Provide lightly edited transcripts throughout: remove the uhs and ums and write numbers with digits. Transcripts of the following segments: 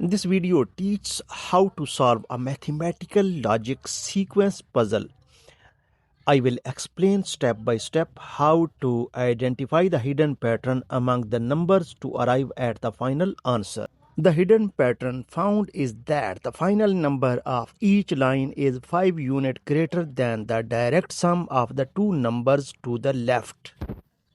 This video teaches how to solve a mathematical logic sequence puzzle. I will explain step by step how to identify the hidden pattern among the numbers to arrive at the final answer. The hidden pattern found is that the final number of each line is 5 units greater than the direct sum of the two numbers to the left.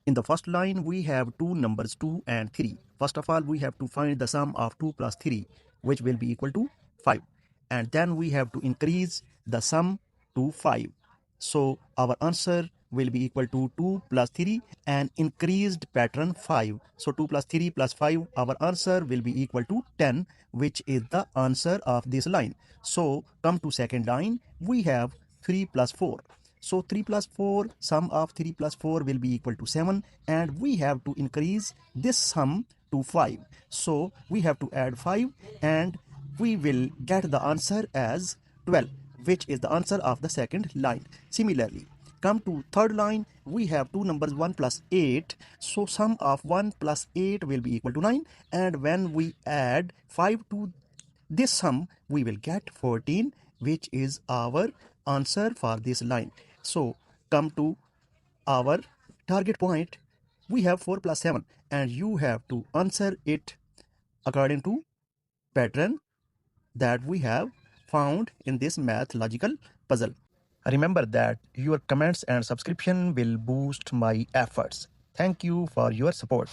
In the first line, we have two numbers 2 and 3. First of all, we have to find the sum of 2 plus 3, which will be equal to 5. And then we have to increase the sum to 5. So our answer will be equal to 2 plus 3 and increased pattern 5. So 2 plus 3 plus 5, our answer will be equal to 10, which is the answer of this line. So come to second line, we have 3 plus 4. So 3 plus 4, sum of 3 plus 4 will be equal to 7, and we have to increase this sum to 5. So we have to add 5 and we will get the answer as 12, which is the answer of the second line. Similarly, come to third line, we have two numbers 1 plus 8. So sum of 1 plus 8 will be equal to 9, and when we add 5 to this sum, we will get 14, which is our answer for this line. So come to our target point. We have 4 plus 7, and you have to answer it according to pattern that we have found in this math logical puzzle. Remember that your comments and subscription will boost my efforts. Thank you for your support.